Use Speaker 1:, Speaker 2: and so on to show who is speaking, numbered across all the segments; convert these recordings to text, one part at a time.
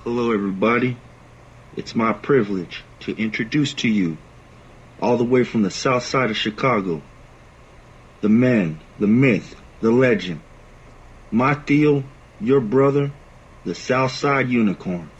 Speaker 1: Hello, everybody. It's my privilege to introduce to you, all the way from the south side of Chicago, the man, the myth, the legend, my Theo, your brother, the Southside Unicorn.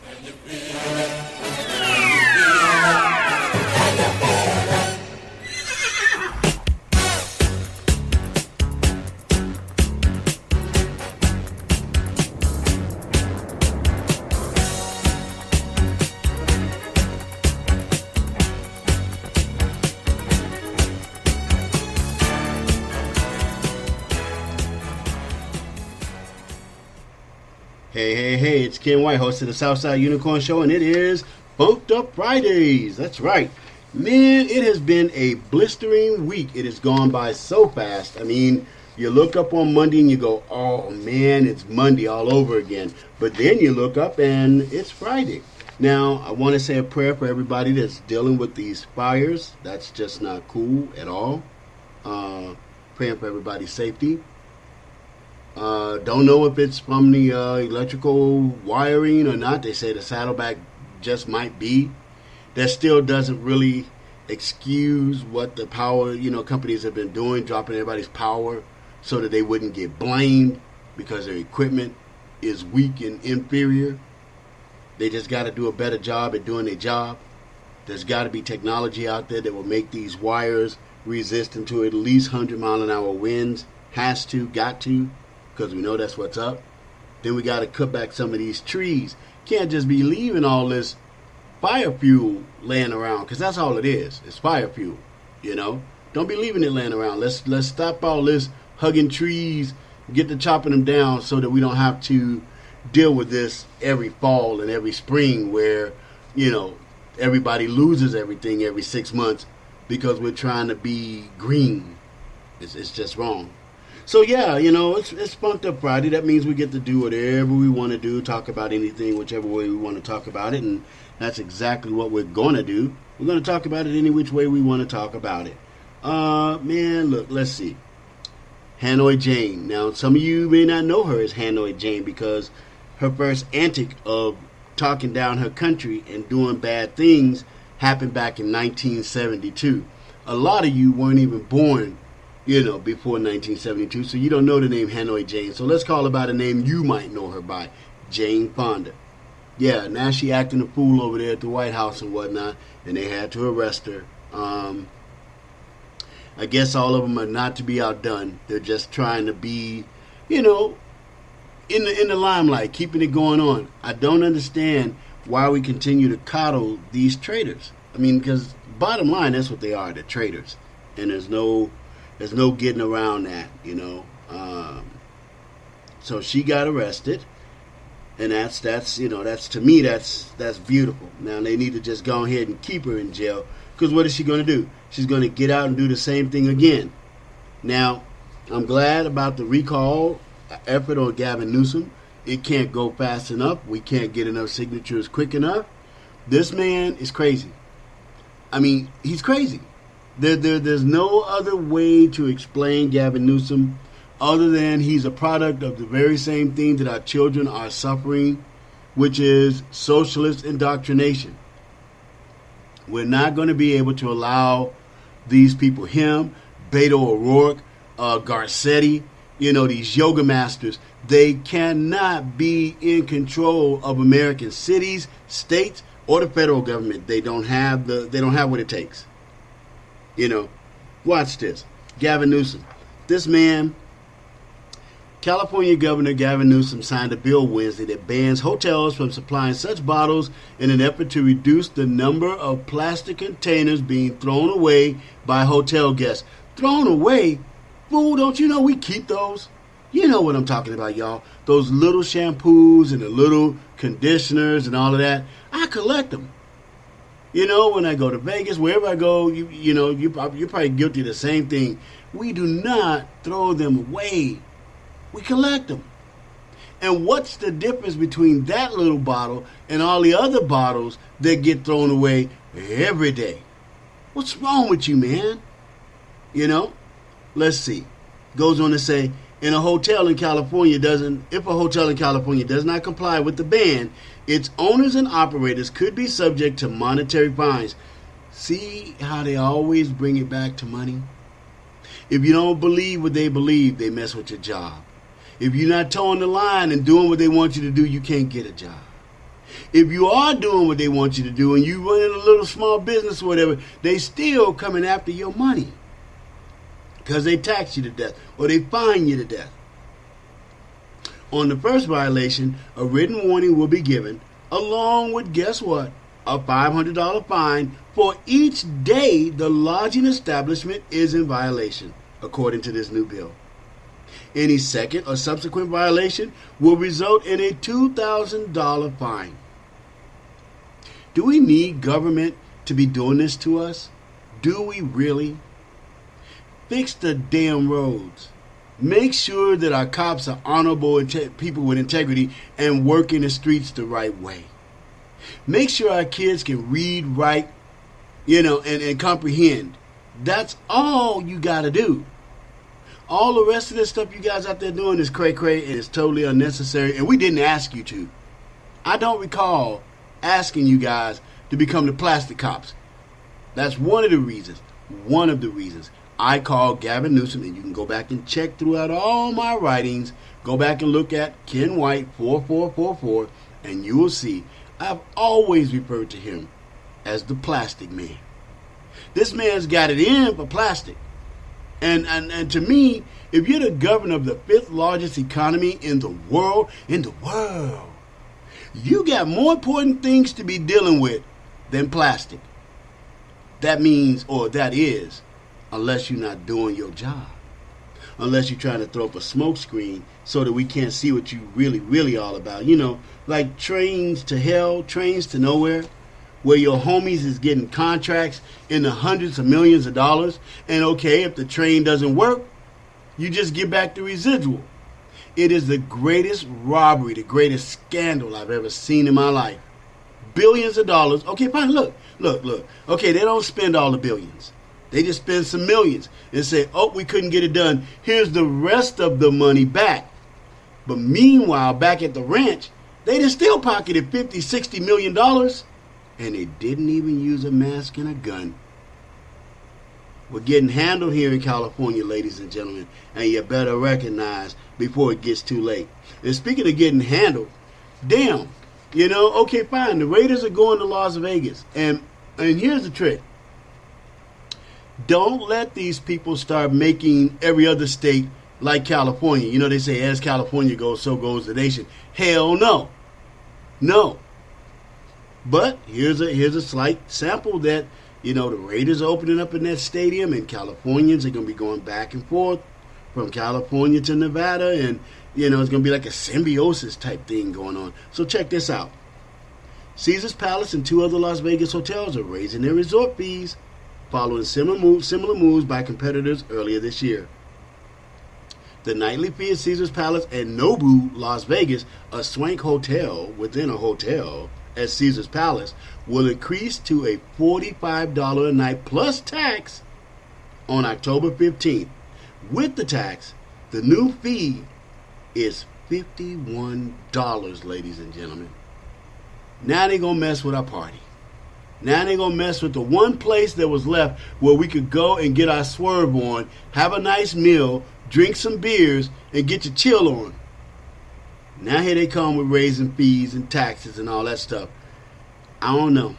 Speaker 2: Hey, it's Ken White, host of the Southside Unicorn Show, and it is Funked Up Fridays. That's right. Man, it has been a blistering week. It has gone by so fast. I mean, you look up on Monday and you go, oh man, it's Monday all over again. But then you look up and it's Friday. Now, I want to say a prayer for everybody that's dealing with these fires. That's just not cool at all. Praying for everybody's safety. Don't know if it's from the electrical wiring or not. They say the saddleback just might be. That still doesn't really excuse what the power, companies have been doing, dropping everybody's power so that they wouldn't get blamed because their equipment is weak and inferior. They just got to do a better job at doing their job. There's got to be technology out there that will make these wires resistant to at least 100-mile-an-hour winds. Has to, got to. Because we know that's what's up. Then we got to cut back some of these trees. Can't just be leaving all this fire fuel laying around, because that's all it is. It's fire fuel, Don't be leaving it laying around. Let's stop all this hugging trees, get to chopping them down so that we don't have to deal with this every fall and every spring where, everybody loses everything every 6 months because we're trying to be green. It's just wrong. So yeah, it's Funked Up Friday. That means we get to do whatever we want to do, talk about anything, whichever way we want to talk about it, and that's exactly what we're going to do. We're going to talk about it any which way we want to talk about it. Man, look, let's see. Hanoi Jane. Now, some of you may not know her as Hanoi Jane because her first antic of talking down her country and doing bad things happened back in 1972. A lot of you weren't even born before 1972, so you don't know the name Hanoi Jane. So let's call her by the name you might know her by, Jane Fonda. Yeah, now she acting a fool over there at the White House and whatnot, and they had to arrest her. I guess all of them are not to be outdone. They're just trying to be, in the limelight, keeping it going on. I don't understand why we continue to coddle these traitors. I mean, because bottom line, that's what they are. They're traitors, and there's no getting around that, So she got arrested, and that's to me that's beautiful. Now they need to just go ahead and keep her in jail, because what is she going to do? She's going to get out and do the same thing again. Now, I'm glad about the recall effort on Gavin Newsom. It can't go fast enough. We can't get enough signatures quick enough. This man is crazy. I mean, he's crazy. There's no other way to explain Gavin Newsom other than he's a product of the very same thing that our children are suffering, which is socialist indoctrination. We're not going to be able to allow these people, him, Beto O'Rourke, Garcetti, these yoga masters, they cannot be in control of American cities, states, or the federal government. They don't have what it takes. Watch this. Gavin Newsom. This man, California Governor Gavin Newsom signed a bill Wednesday that bans hotels from supplying such bottles in an effort to reduce the number of plastic containers being thrown away by hotel guests. Thrown away? Fool, don't you know we keep those? You know what I'm talking about, y'all. Those little shampoos and the little conditioners and all of that. I collect them. When I go to Vegas, wherever I go, you're probably guilty of the same thing. We do not throw them away. We collect them. And what's the difference between that little bottle and all the other bottles that get thrown away every day? What's wrong with you, man? Let's see. Goes on to say, And a hotel in California doesn't, if a hotel in California does not comply with the ban, its owners and operators could be subject to monetary fines. See how they always bring it back to money? If you don't believe what they believe, they mess with your job. If you're not towing the line and doing what they want you to do, you can't get a job. If you are doing what they want you to do and you running a little small business or whatever, they still coming after your money because they tax you to death or they fine you to death. On the first violation, a written warning will be given, along with, guess what, a $500 fine for each day the lodging establishment is in violation, according to this new bill. Any second or subsequent violation will result in a $2,000 fine. Do we need government to be doing this to us? Do we really? Fix the damn roads. Make sure that our cops are honorable people with integrity and work in the streets the right way. Make sure our kids can read, write, and comprehend. That's all you got to do. All the rest of this stuff you guys out there doing is cray-cray and it's totally unnecessary, and we didn't ask you to. I don't recall asking you guys to become the plastic cops. That's one of the reasons. One of the reasons I called Gavin Newsom, and you can go back and check throughout all my writings. Go back and look at Ken White 4444, and you will see I've always referred to him as the plastic man. This man's got it in for plastic. And to me, if you're the governor of the 5th largest economy in the world, you got more important things to be dealing with than plastic. That means, or that is, unless you're not doing your job. Unless you're trying to throw up a smoke screen so that we can't see what you really all about. Like trains to hell, trains to nowhere, where your homies is getting contracts in the hundreds of millions of dollars. And okay, if the train doesn't work, you just get back the residual. It is the greatest robbery, the greatest scandal I've ever seen in my life. Billions of dollars. Okay, fine, look. Okay, they don't spend all the billions. They just spend some millions and say, oh, we couldn't get it done. Here's the rest of the money back. But meanwhile, back at the ranch, they just still pocketed $50, $60 million. And they didn't even use a mask and a gun. We're getting handled here in California, ladies and gentlemen, and you better recognize before it gets too late. And speaking of getting handled, damn, okay, fine, the Raiders are going to Las Vegas. And here's the trick. Don't let these people start making every other state like California. They say as California goes, so goes the nation. Hell no. No. But here's a slight sample that, the Raiders are opening up in that stadium, and Californians are going to be going back and forth from California to Nevada, and, it's going to be like a symbiosis type thing going on. So check this out. Caesars Palace and 2 other Las Vegas hotels are raising their resort fees following similar moves by competitors earlier this year. The nightly fee at Caesars Palace and Nobu Las Vegas, a swank hotel within a hotel at Caesars Palace, will increase to a $45 a night plus tax on October 15th. With the tax, the new fee is $51, ladies and gentlemen. Now they're going to mess with our party. Now they're going to mess with the one place that was left where we could go and get our swerve on, have a nice meal, drink some beers, and get your chill on. Now here they come with raising fees and taxes and all that stuff. I don't know.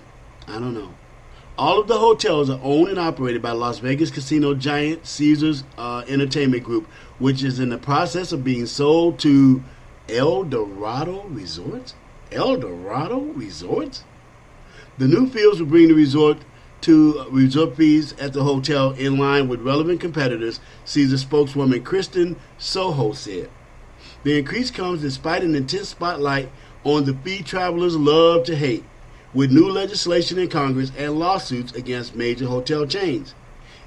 Speaker 2: All of the hotels are owned and operated by Las Vegas casino giant Caesars Entertainment Group, which is in the process of being sold to El Dorado Resorts. The new fields will bring the resort fees at the hotel in line with relevant competitors, Caesars spokeswoman Kristen Soho said. The increase comes despite an intense spotlight on the fee travelers love to hate, with new legislation in Congress and lawsuits against major hotel chains.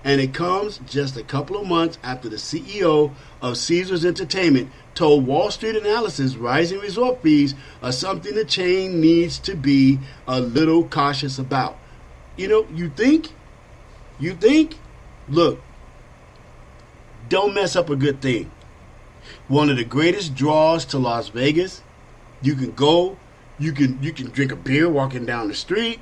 Speaker 2: And it comes just a couple of months after the CEO of Caesars Entertainment told Wall Street Analysis rising resort fees are something the chain needs to be a little cautious about. You think? Look, don't mess up a good thing. One of the greatest draws to Las Vegas. You can go, you can drink a beer walking down the street.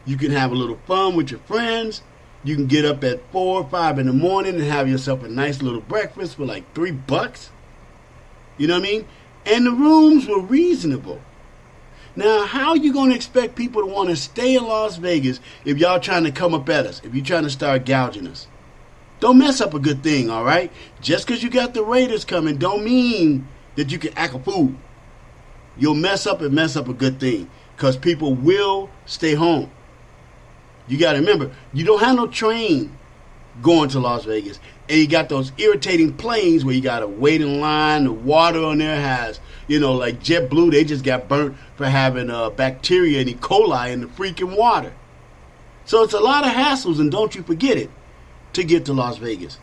Speaker 2: You can have a little fun with your friends. You can get up at 4 or 5 in the morning and have yourself a nice little breakfast for like $3. You know what I mean? And the rooms were reasonable. Now, how are you going to expect people to want to stay in Las Vegas if y'all trying to come up at us, if you're trying to start gouging us? Don't mess up a good thing, all right? Just because you got the Raiders coming don't mean that you can act a fool. You'll mess up a good thing because people will stay home. You got to remember, you don't have no train going to Las Vegas. And you got those irritating planes where you got to wait in line. The water on there has, like JetBlue, they just got burnt for having bacteria and E. coli in the freaking water. So it's a lot of hassles, and don't you forget it, to get to Las Vegas.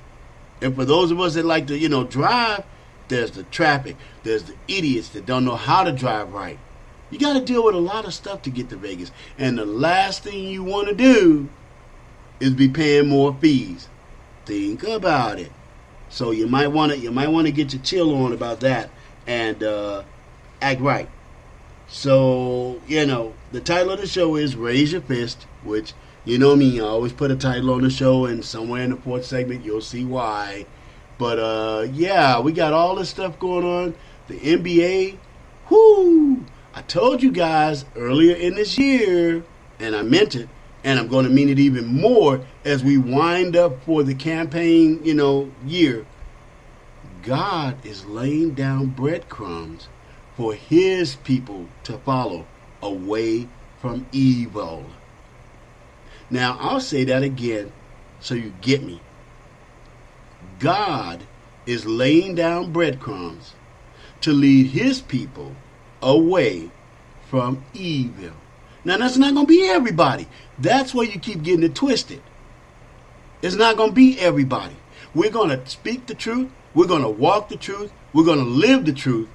Speaker 2: And for those of us that like to, drive, there's the traffic. There's the idiots that don't know how to drive right. You got to deal with a lot of stuff to get to Vegas. And the last thing you want to do is be paying more fees. Think about it. So you might want to get your chill on about that and act right. So, the title of the show is Raise Your Fist, which, you know me, I always put a title on the show, and somewhere in the fourth segment you'll see why. But, we got all this stuff going on. The NBA, whoo! I told you guys earlier in this year, and I meant it, and I'm going to mean it even more as we wind up for the campaign, year. God is laying down breadcrumbs for his people to follow away from evil. Now, I'll say that again so you get me. God is laying down breadcrumbs to lead his people away from evil. Now, that's not going to be everybody. That's where you keep getting it twisted. It's not going to be everybody. We're going to speak the truth. We're going to walk the truth. We're going to live the truth.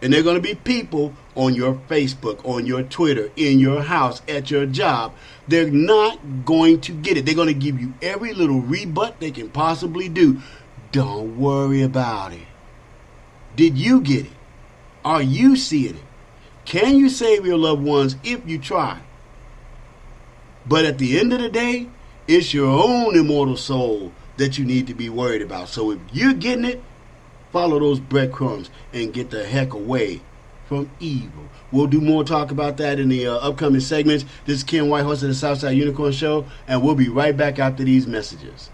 Speaker 2: And there are going to be people on your Facebook, on your Twitter, in your house, at your job. They're not going to get it. They're going to give you every little rebut they can possibly do. Don't worry about it. Did you get it? Are you seeing it? Can you save your loved ones if you try? But at the end of the day, it's your own immortal soul that you need to be worried about. So if you're getting it, follow those breadcrumbs and get the heck away from evil. We'll do more talk about that in the upcoming segments. This is Ken Whitehorse of the Southside Unicorn Show, and we'll be right back after these messages.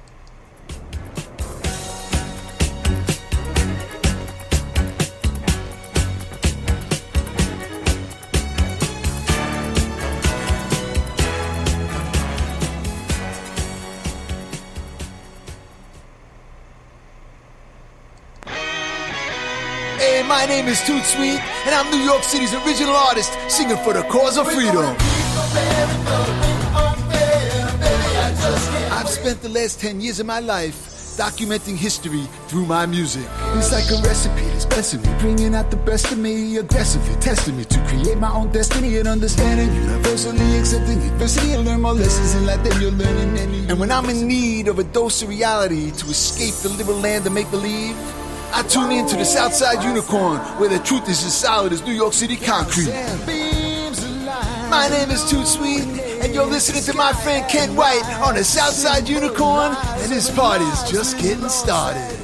Speaker 3: My name is Toot Sweet, and I'm New York City's original artist, singing for the cause of freedom. I've spent the last 10 years of my life documenting history through my music. It's like a recipe that's blessing me, bringing out the best of me, aggressively testing me to create my own destiny and understanding, universally accepting adversity and learn more lessons in life than you're learning any. And when I'm in need of a dose of reality to escape the liberal land of make-believe, I tune in to the Southside Unicorn, where the truth is as solid as New York City concrete. My name is Toot Sweet, and you're listening to my friend Ken White on the Southside Unicorn, and this party is just getting started.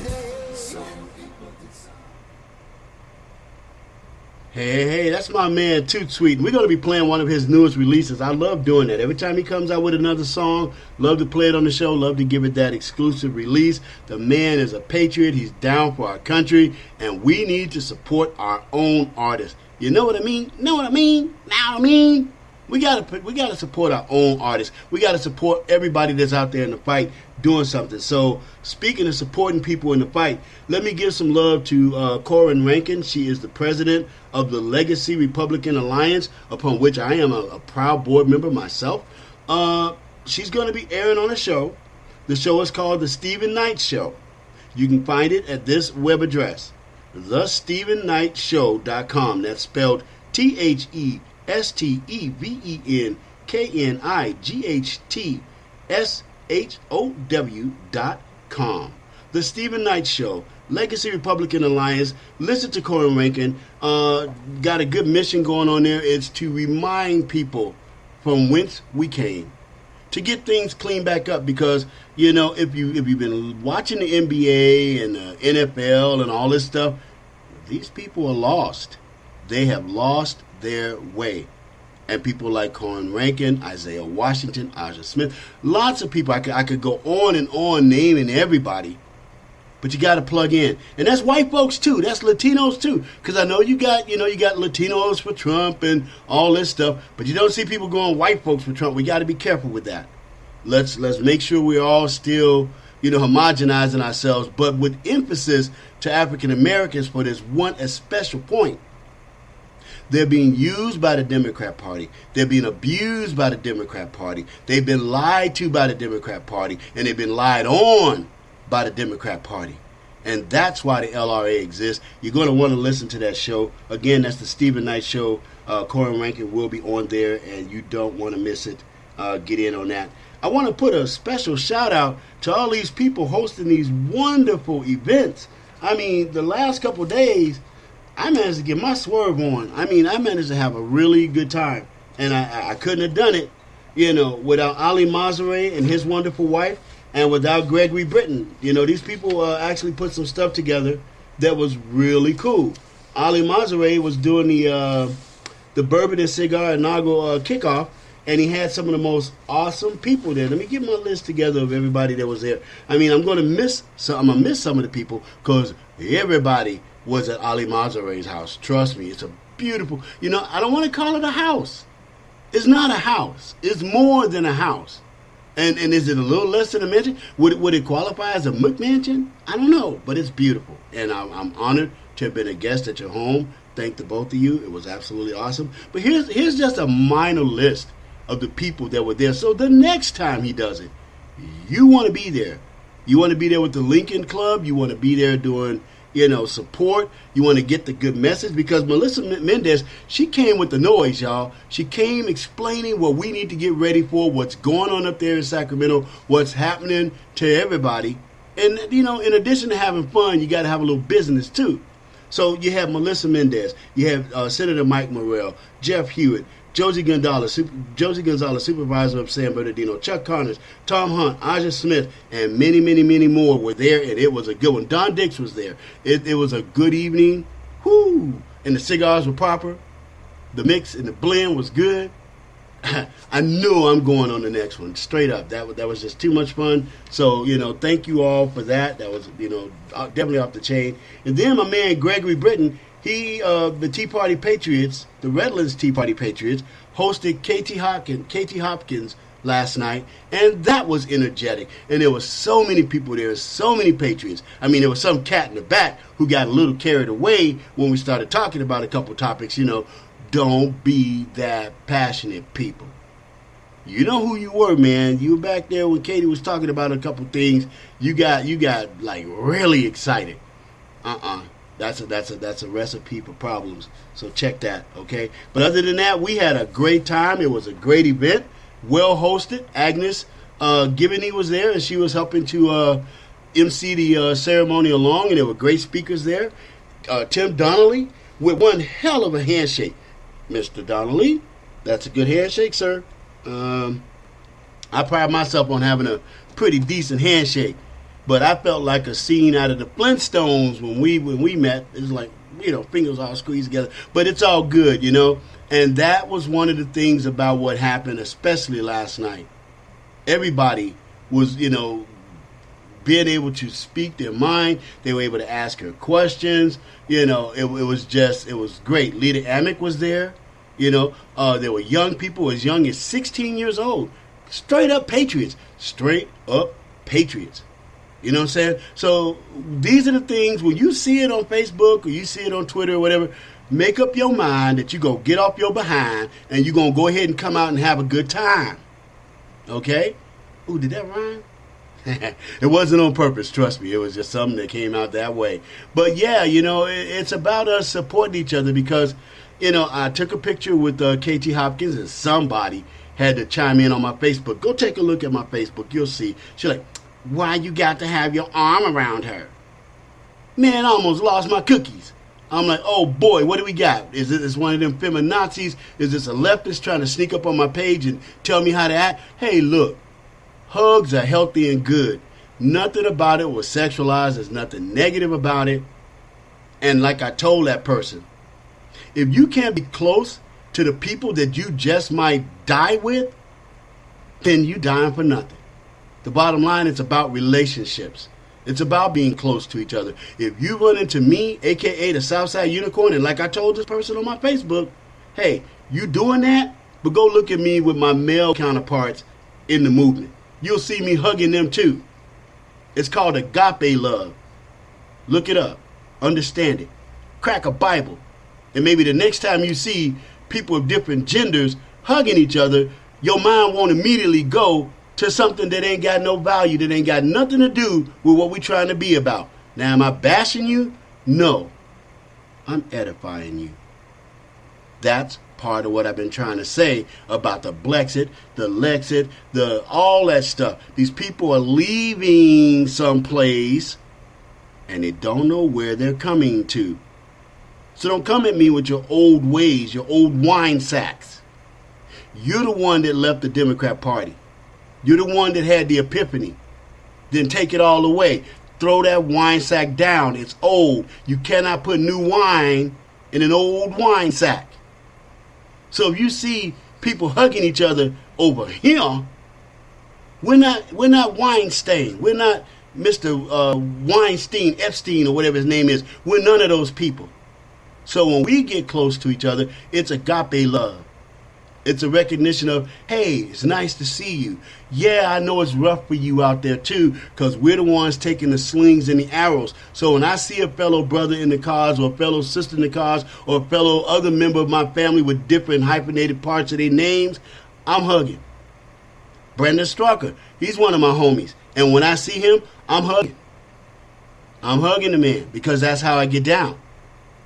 Speaker 2: Hey, that's my man Toot Sweet. We're going to be playing one of his newest releases. I love doing that. Every time he comes out with another song, love to play it on the show, love to give it that exclusive release. The man is a patriot. He's down for our country, and we need to support our own artists. You know what I mean? Know what I mean? Now what I mean? We gotta support our own artists. We gotta support everybody that's out there in the fight doing something. So speaking of supporting people in the fight, let me give some love to Corin Rankin. She is the president of the Legacy Republican Alliance, upon which I am a proud board member myself. She's going to be airing on a show. The show is called The Stephen Knight Show. You can find it at this web address, thestevenknightshow.com. That's spelled TheStevenknightshow.com. The Stephen Knight Show. Legacy Republican Alliance. Listen to Corin Rankin. Got a good mission going on there. It's to remind people from whence we came, to get things cleaned back up. Because if you've been watching the NBA and the NFL and all this stuff, these people are lost. They have lost their way. And people like Corin Rankin, Isaiah Washington, Aja Smith, lots of people. I could go on and on naming everybody. But you got to plug in. And that's white folks too. That's Latinos too. Because I know you got Latinos for Trump and all this stuff. But you don't see people going white folks for Trump. We got to be careful with that. Let's make sure we're all still, homogenizing ourselves. But with emphasis to African Americans for this one special point. They're being used by the Democrat Party. They're being abused by the Democrat Party. They've been lied to by the Democrat Party. And they've been lied on by the Democrat Party. And that's why the LRA exists. You're going to want to listen to that show. Again, that's the Stephen Knight Show. Corin Rankin will be on there, and you don't want to miss it. Get in on that. I want to put a special shout out to all these people hosting these wonderful events. I mean, the last couple of days, I managed to get my swerve on. I managed to have a really good time. And I couldn't have done it, without Ali Mazare and his wonderful wife, and without Gregory Britton. These people actually put some stuff together that was really cool. Ali Mazare was doing the Bourbon and Cigar inaugural kickoff, and he had some of the most awesome people there. Let me get my list together of everybody that was there. I'm going to miss some of the people because everybody was at Ali Mazare's house. Trust me, it's a beautiful. I don't want to call it a house. It's not a house. It's more than a house. And is it a little less than a mansion? Would it qualify as a McMansion? I don't know, but it's beautiful. And I'm honored to have been a guest at your home. Thank the both of you. It was absolutely awesome. But here's just a minor list of the people that were there. So the next time he does it, you want to be there. You want to be there with the Lincoln Club. You want to be there doing support. You want to get the good message, because Melissa Mendez, she came with the noise, y'all. She came explaining what we need to get ready for, what's going on up there in Sacramento, what's happening to everybody. And, in addition to having fun, you got to have a little business too. So you have Melissa Mendez, you have Senator Mike Morrell, Jeff Hewitt, Josie Gonzalez, supervisor of San Bernardino, Chuck Connors, Tom Hunt, Aja Smith, and many, many, many more were there, and it was a good one. Don Dix was there. It was a good evening. Whoo! And the cigars were proper. The mix and the blend was good. I knew I'm going on the next one, straight up. That was just too much fun. So, thank you all for that. That was, definitely off the chain. And then my man Gregory Britton, the Tea Party Patriots, the Redlands Tea Party Patriots, hosted KT Hopkins last night, and that was energetic. And there were so many people there, so many Patriots. There was some cat in the back who got a little carried away when we started talking about a couple topics. Don't be that passionate, people. You know who you were, man. You were back there when Katie was talking about a couple things. You got like really excited. That's a recipe for problems. So check that, okay? But other than that, we had a great time. It was a great event, well hosted. Agnes Gibney was there, and she was helping to MC the ceremony along, and there were great speakers there. Tim Donnelly with one hell of a handshake. Mr. Donnelly, that's a good handshake, sir. I pride myself on having a pretty decent handshake. But I felt like a scene out of the Flintstones when we met. It was like, fingers all squeezed together. But it's all good, And that was one of the things about what happened, especially last night. Everybody was, being able to speak their mind. They were able to ask her questions. It was great. Lita Amick was there. There were young people as young as 16 years old. Straight up patriots. Straight up patriots. You know what I'm saying? So these are the things, when you see it on Facebook or you see it on Twitter or whatever, make up your mind that you're going to get off your behind and you're going to go ahead and come out and have a good time. Okay? Ooh, did that rhyme? It wasn't on purpose, trust me. It was just something that came out that way. But yeah, it's about us supporting each other because, I took a picture with KT Hopkins and somebody had to chime in on my Facebook. Go take a look at my Facebook. You'll see. She's like, why you got to have your arm around her? Man, I almost lost my cookies. I'm like, oh boy, what do we got? Is this one of them feminazis? Is this a leftist trying to sneak up on my page and tell me how to act? Hey, look, hugs are healthy and good. Nothing about it was sexualized. There's nothing negative about it. And like I told that person, if you can't be close to the people that you just might die with, then you dying for nothing. The bottom line, it's about relationships. It's about being close to each other. If you run into me, a.k.a. the Southside Unicorn, and like I told this person on my Facebook, hey, you doing that? But go look at me with my male counterparts in the movement. You'll see me hugging them too. It's called agape love. Look it up. Understand it. Crack a Bible. And maybe the next time you see people of different genders hugging each other, your mind won't immediately go to something that ain't got no value, that ain't got nothing to do with what we're trying to be about. Now, am I bashing you? No. I'm edifying you. That's part of what I've been trying to say about the Blexit, the Lexit, all that stuff. These people are leaving someplace and they don't know where they're coming to. So don't come at me with your old ways, your old wine sacks. You're the one that left the Democrat Party. You're the one that had the epiphany. Then take it all away. Throw that wine sack down. It's old. You cannot put new wine in an old wine sack. So if you see people hugging each other over here, we're not Weinstein. We're not Mr. Weinstein, Epstein, or whatever his name is. We're none of those people. So when we get close to each other, it's agape love. It's a recognition of, hey, it's nice to see you. Yeah, I know it's rough for you out there too, because we're the ones taking the slings and the arrows. So when I see a fellow brother in the cars, or a fellow sister in the cars, or a fellow other member of my family with different hyphenated parts of their names, I'm hugging. Brandon Strucker, he's one of my homies. And when I see him, I'm hugging. I'm hugging the man because that's how I get down.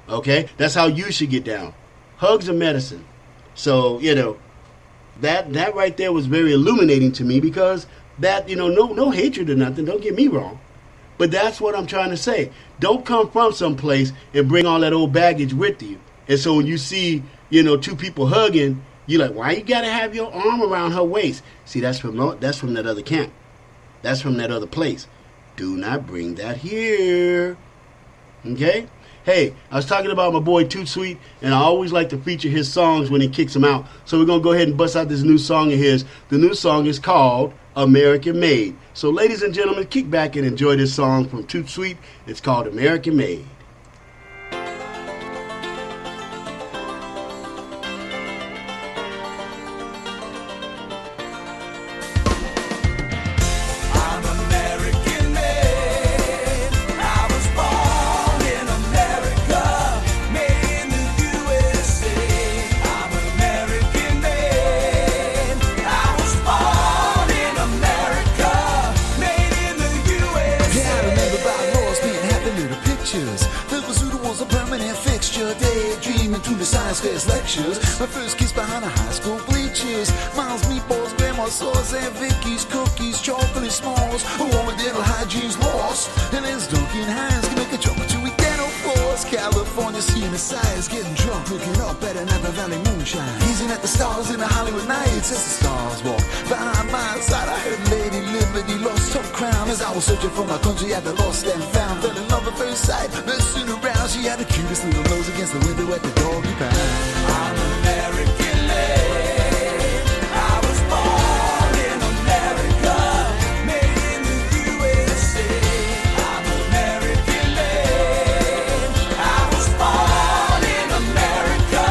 Speaker 2: Okay? That's how you should get down. Hugs are medicine. So, that right there was very illuminating to me because that, no hatred or nothing, don't get me wrong. But that's what I'm trying to say. Don't come from someplace and bring all that old baggage with you. And so when you see, two people hugging, you're like, why you got to have your arm around her waist? See, that's from that other camp. That's from that other place. Do not bring that here. Okay? Hey, I was talking about my boy Toot Sweet, and I always like to feature his songs when he kicks them out. So we're going to go ahead and bust out this new song of his. The new song is called American Made. So ladies and gentlemen, kick back and enjoy this song from Toot Sweet. It's called American Made.
Speaker 3: Lectures. My first kiss behind the high school bleachers. Miles, meatballs, grandma sauce, and Vicky's cookies, chocolate smalls. A woman dental hygiene's lost. And as Duncan Hines can make a jump to a dental floors. California seeing the sighs, getting drunk, looking up at Napa Valley moonshine. Gazing at the stars in the Hollywood nights as the stars walk behind my side. I heard Lady Liberty lost her crown as I was searching for my country at the lost and found. Fell in love at first sight, messing around. She had the cutest little nose against the window at the doggy pound. I'm American made. I was born in America, made in the USA. I'm American made. I was born in America,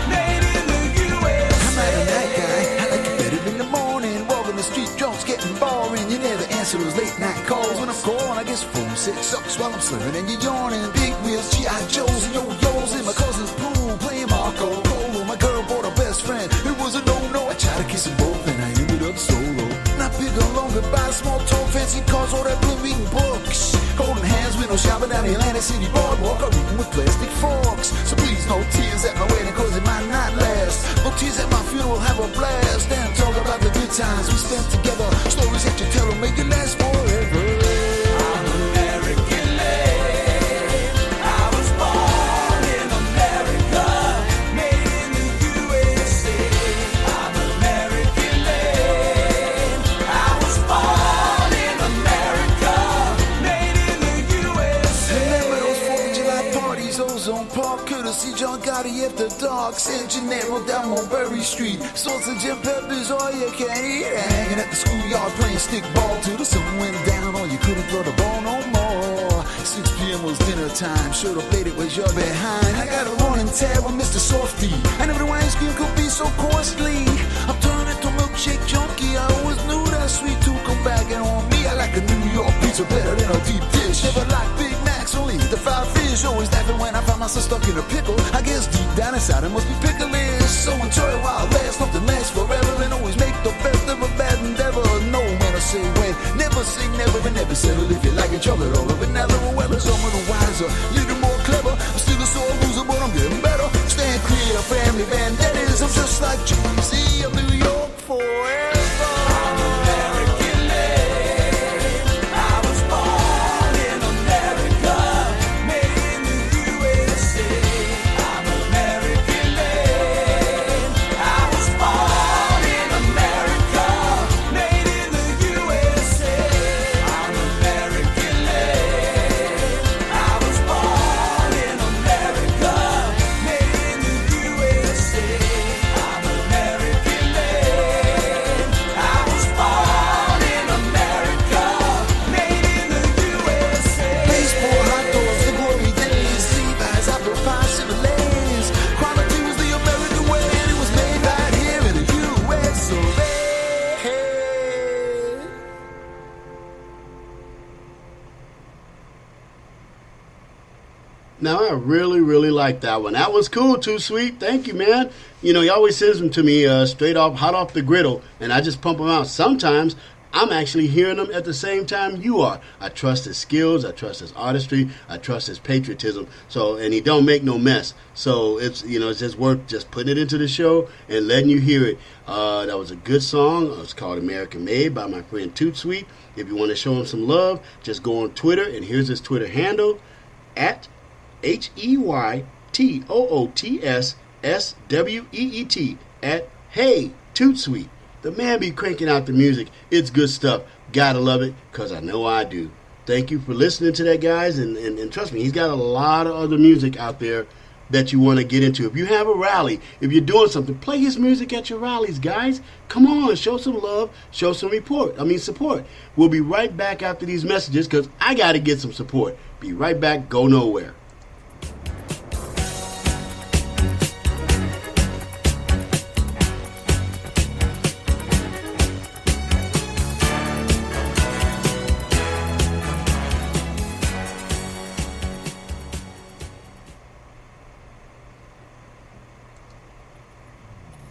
Speaker 3: made in the USA. I'm not a night guy. I like it better in the morning. Walking the street, drunks getting boring. You never answer those late night calls. When I'm calling, I guess phone sick sucks while I'm slurring and you're yawning. Big wheels, G.I. Joes, and yo-yos in my cousin's pool, playing Marco Polo. My girl brought her best friend. It was a no-no. I tried to kiss them both and I ended up solo. Not big or long goodbye, small talk, fancy cars, all that blue reading books. Holding hands with no shopping down the Atlantic City boardwalk, or eating with plastic forks. So please, no tears at my wedding, cause it might not last. No tears at my funeral, have a blast. And talk about the good times we spent together. Stories that you tell them make it last forever. I'm American made. Trunk Park, courtesy John Gotti after dark. San Gennaro down Mulberry Street. Sausage and peppers, all you can eat. Hanging at the schoolyard playing stickball till the sun went down, or you couldn't throw the ball no more. 6 p.m. was dinner time. Showed up late, it was your behind. I got a running tab with Mr. Softy. I never knew ice cream could be so costly. I'm turning to milkshake junkie. I always knew that sweet tooth come back and on me. I like a New York pizza better than a deep dish. Never like Big Macs, only the fried fish. Always laughing when I find myself stuck in a pickle. I guess deep down inside it must be picklish. So enjoy it while it lasts, nothing lasts forever. And always make the best of a bad endeavor. No man will say when, never say never, and never settle if you like each other all over. Never weather, some of the wiser, little more clever. I'm still a sore loser, but I'm getting better. Stand clear, family vendettas. I'm just like Jay-Z of New York forever. I'm American land. I was born in America, made in the USA. I'm American land. I was born in America, made in the USA. I'm American land. I was born in America, made in the USA. I'm American land. I was born in America, made in the USA. Baseball, hot dogs, the glory days. Levi's, apple pie, Chevrolet's. Chronicles the American way, and it was made right here in the US of A.
Speaker 2: Now, I really, really like that one. That was cool, Too Sweet. Thank you, man. You know, he always sends them to me straight off, hot off the griddle, and I just pump them out. Sometimes I'm actually hearing them at the same time you are. I trust his skills. I trust his artistry. I trust his patriotism. So, and he don't make no mess. So it's, you know, it's just worth just putting it into the show and letting you hear it. That was a good song. It's called American Made by my friend Toot Sweet. If you want to show him some love, just go on Twitter, and here's his Twitter handle, at HeyTootsSweet, at Hey Toot Sweet. The man be cranking out the music. It's good stuff. Gotta love it, because I know I do. Thank you for listening to that, guys. And trust me, he's got a lot of other music out there that you want to get into. If you have a rally, if you're doing something, play his music at your rallies, guys. Come on, show some love, show some support. We'll be right back after these messages, because I got to get some support. Be right back. Go nowhere.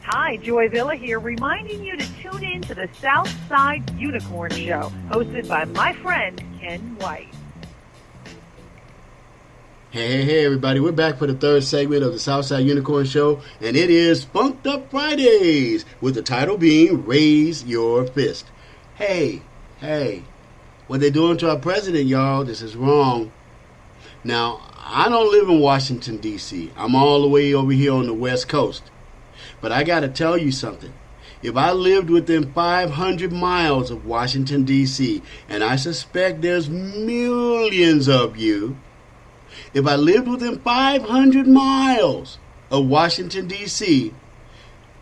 Speaker 4: Hi, Joy Villa here, reminding you to tune in to the Southside Unicorn Show, hosted by my friend Ken White.
Speaker 2: Hey, everybody. We're back for the third segment of the Southside Unicorn Show, and it is Funked Up Fridays, with the title being Raise Your Fist. Hey, what they doing to our president, y'all? This is wrong. Now, I don't live in Washington, D.C. I'm all the way over here on the West Coast. But I got to tell you something. If I lived within 500 miles of Washington, D.C., and I suspect there's millions of you, if I lived within 500 miles of Washington, D.C.,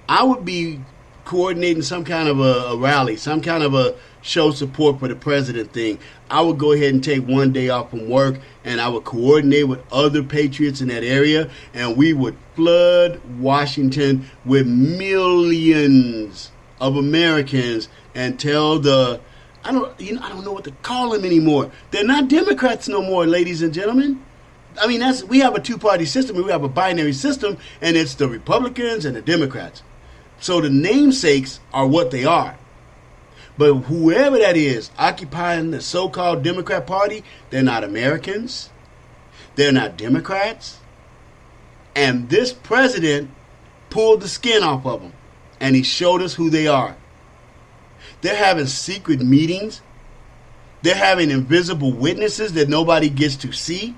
Speaker 2: I would be coordinating some kind of a rally, some kind of a show support for the president thing. I would go ahead and take one day off from work, and I would coordinate with other patriots in that area, and we would flood Washington with millions of Americans and tell I don't know what to call them anymore. They're not Democrats no more, ladies and gentlemen. I mean, we have a two-party system, we have a binary system, and it's the Republicans and the Democrats. So the namesakes are what they are. But whoever that is occupying the so-called Democrat Party, they're not Americans. They're not Democrats. And this president pulled the skin off of them. And he showed us who they are. They're having secret meetings. They're having invisible witnesses that nobody gets to see.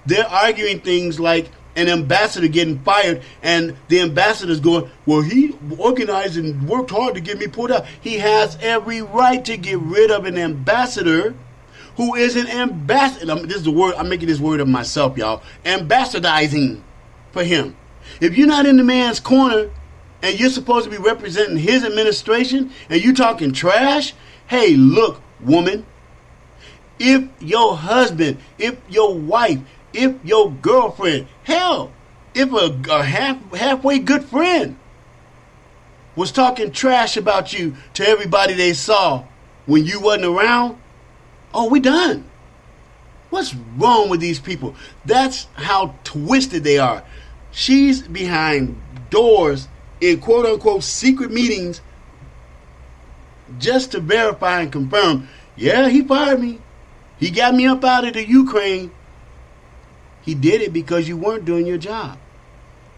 Speaker 2: They're arguing things like an ambassador getting fired, and the ambassador's going, well, he organized and worked hard to get me pulled out. He has every right to get rid of an ambassador who is an ambassador. This is the word, I'm making this word of myself, y'all. Ambassadizing for him. If you're not in the man's corner and you're supposed to be representing his administration and you talking trash, hey, look, woman, if your husband, if your wife, if your girlfriend, hell, if a halfway good friend was talking trash about you to everybody they saw when you wasn't around, oh, we done. What's wrong with these people? That's how twisted they are. She's behind doors in quote-unquote secret meetings just to verify and confirm, yeah, he fired me. He got me up out of the Ukraine. He did it because you weren't doing your job.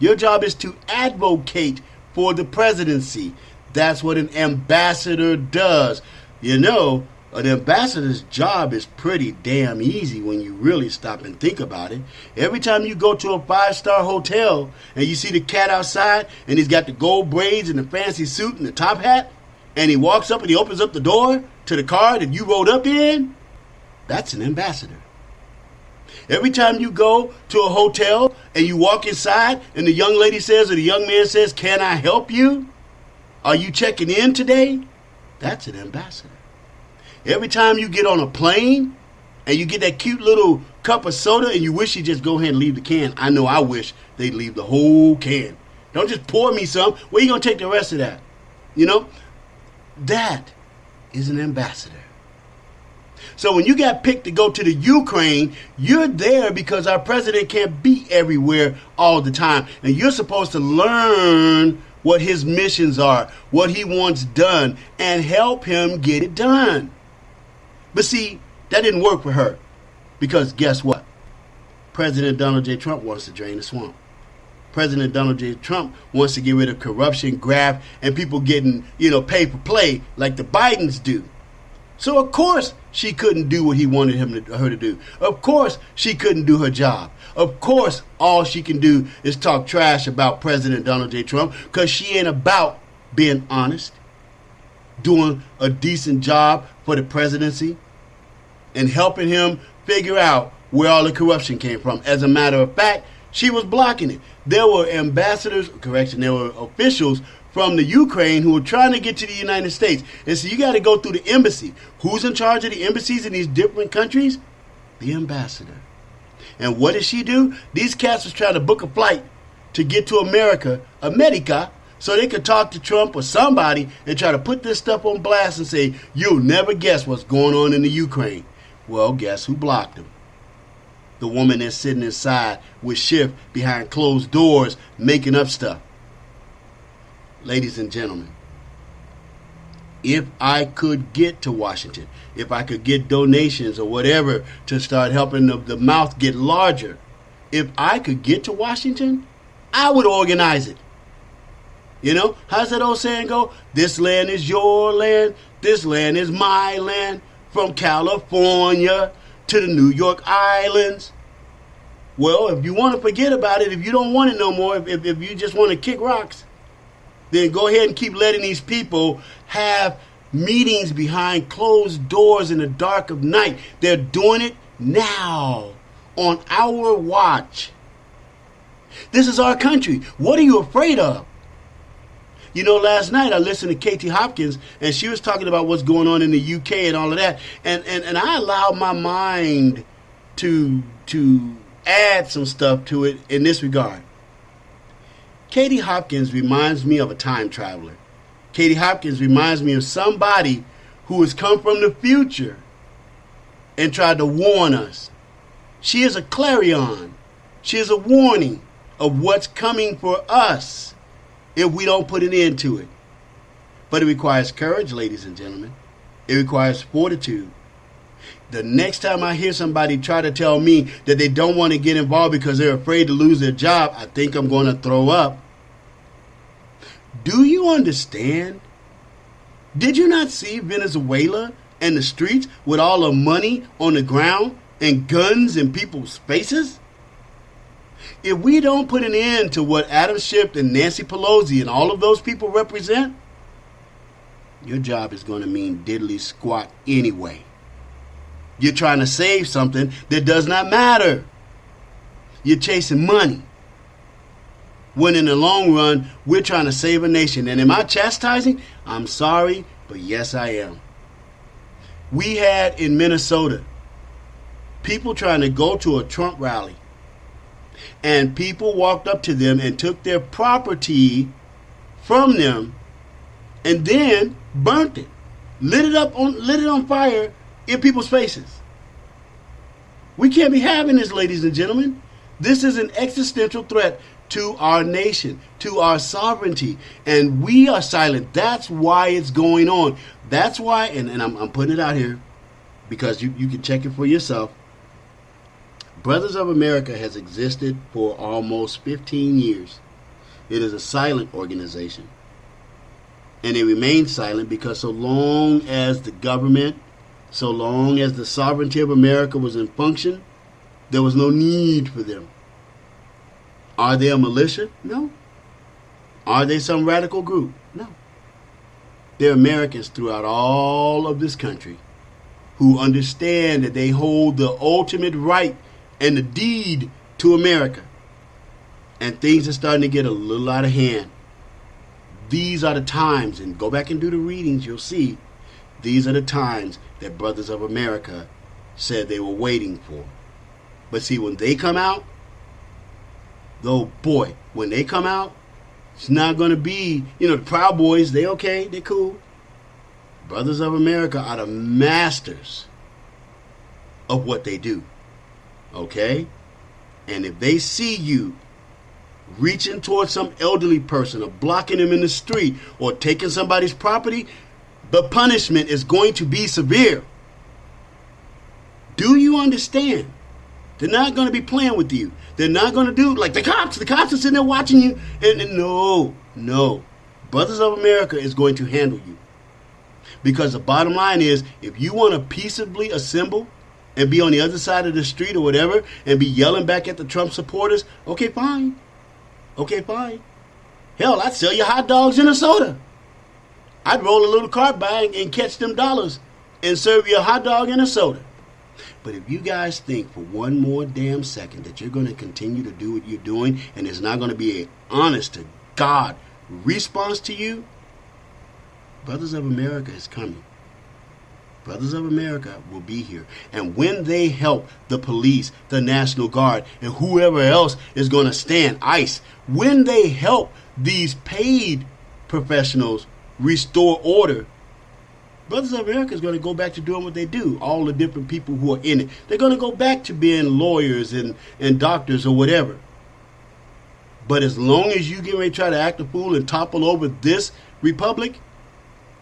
Speaker 2: Your job is to advocate for the presidency. That's what an ambassador does. You know, an ambassador's job is pretty damn easy when you really stop and think about it. Every time you go to a 5-star hotel and you see the cat outside and he's got the gold braids and the fancy suit and the top hat, and he walks up and he opens up the door to the car that you rode up in, that's an ambassador. Every time you go to a hotel and you walk inside and the young lady says or the young man says, "Can I help you? Are you checking in today?" That's an ambassador. Every time you get on a plane and you get that cute little cup of soda and you wish you just go ahead and leave the can. I know I wish they'd leave the whole can. Don't just pour me some. Where you going to take the rest of that? You know, that is an ambassador. So when you got picked to go to the Ukraine, you're there because our president can't be everywhere all the time. And you're supposed to learn what his missions are, what he wants done, and help him get it done. But see, that didn't work for her. Because guess what? President Donald J. Trump wants to drain the swamp. President Donald J. Trump wants to get rid of corruption, graft, and people getting, pay for play like the Bidens do. So of course she couldn't do what he wanted her to do. Of course she couldn't do her job. Of course all she can do is talk trash about President Donald J. Trump because she ain't about being honest, doing a decent job for the presidency, and helping him figure out where all the corruption came from. As a matter of fact, she was blocking it. There were there were officials from the Ukraine who were trying to get to the United States. And so you got to go through the embassy. Who's in charge of the embassies in these different countries? The ambassador. And what did she do? These cats was trying to book a flight to get to America, so they could talk to Trump or somebody and try to put this stuff on blast and say, you'll never guess what's going on in the Ukraine. Well, guess who blocked them? The woman that's sitting inside with Schiff behind closed doors making up stuff. Ladies and gentlemen, if I could get to Washington, if I could get donations or whatever to start helping the mouth get larger, if I could get to Washington, I would organize it. How's that old saying go? This land is your land. This land is my land. From California to the New York Islands. Well, if you want to forget about it, if you don't want it no more, if you just want to kick rocks, then go ahead and keep letting these people have meetings behind closed doors in the dark of night. They're doing it now, on our watch. This is our country. What are you afraid of? Last night I listened to Katie Hopkins, and she was talking about what's going on in the UK and all of that. And I allowed my mind to add some stuff to it in this regard. Katie Hopkins reminds me of a time traveler. Katie Hopkins reminds me of somebody who has come from the future and tried to warn us. She is a clarion. She is a warning of what's coming for us if we don't put an end to it. But it requires courage, ladies and gentlemen. It requires fortitude. The next time I hear somebody try to tell me that they don't want to get involved because they're afraid to lose their job, I think I'm going to throw up. Do you understand? Did you not see Venezuela and the streets with all the money on the ground and guns in people's faces? If we don't put an end to what Adam Schiff and Nancy Pelosi and all of those people represent, your job is going to mean diddly squat anyway. You're trying to save something that does not matter. You're chasing money. When in the long run, we're trying to save a nation. And am I chastising? I'm sorry, but yes, I am. We had in Minnesota people trying to go to a Trump rally. And people walked up to them and took their property from them and then burnt it. Lit it on fire in people's faces. We can't be having this, ladies and gentlemen. This is an existential threat to our nation, to our sovereignty, and we are silent. That's why it's going on. That's why, and I'm putting it out here because you can check it for yourself. Brothers of America has existed for almost 15 years. It is a silent organization. And it remains silent because so long as the government, so long as the sovereignty of America was in function, there was no need for them. Are they a militia? No. Are they some radical group? No. They're Americans throughout all of this country who understand that they hold the ultimate right and the deed to America. And things are starting to get a little out of hand. These are the times, and go back and do the readings, you'll see, these are the times that Brothers of America said they were waiting for. But see, when they come out, though, boy, when they come out, it's not going to be, the Proud Boys, they okay, they cool. Brothers of America are the masters of what they do. Okay? And if they see you reaching towards some elderly person or blocking them in the street or taking somebody's property, the punishment is going to be severe. Do you understand? They're not going to be playing with you. They're not going to do like the cops. The cops are sitting there watching you. And no. Brothers of America is going to handle you. Because the bottom line is, if you want to peaceably assemble and be on the other side of the street or whatever and be yelling back at the Trump supporters, okay, fine. Okay, fine. Hell, I'd sell you hot dogs and a soda. I'd roll a little cart by and catch them dollars and serve you a hot dog and a soda. But if you guys think for one more damn second that you're going to continue to do what you're doing and there's not going to be an honest to God response to you, Brothers of America is coming. Brothers of America will be here. And when they help the police, the National Guard, and whoever else is going to stand, ICE, when they help these paid professionals restore order, Brothers of America is going to go back to doing what they do. All the different people who are in it. They're going to go back to being lawyers and doctors or whatever. But as long as you get ready to try to act a fool and topple over this republic,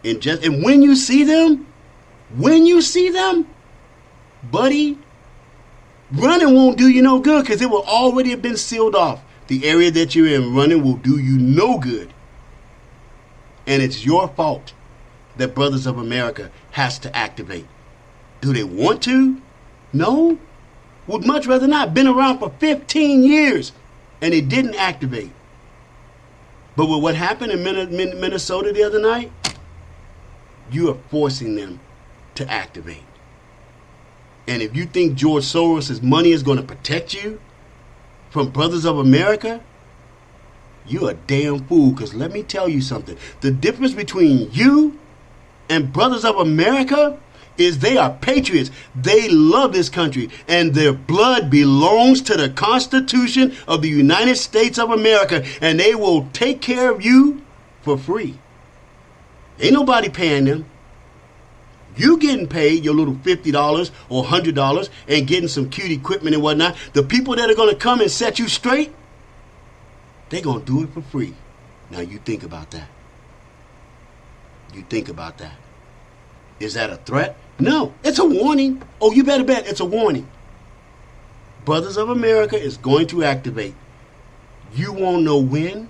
Speaker 2: and when you see them, buddy, running won't do you no good because it will already have been sealed off. The area that you're in, running will do you no good. And it's your fault that Brothers of America has to activate. Do they want to? No. Would much rather not. Been around for 15 years and they didn't activate. But with what happened in Minnesota the other night, you are forcing them to activate. And if you think George Soros' money is going to protect you from Brothers of America, you're a damn fool. Because let me tell you something. The difference between you and Brothers of America is they are patriots. They love this country. And their blood belongs to the Constitution of the United States of America. And they will take care of you for free. Ain't nobody paying them. You getting paid your little $50 or $100 and getting some cute equipment and whatnot. The people that are going to come and set you straight, they're going to do it for free. Now you think about that. You think about that. Is that a threat? No, it's a warning. Oh, you better bet it's a warning. Brothers of America is going to activate. You won't know when.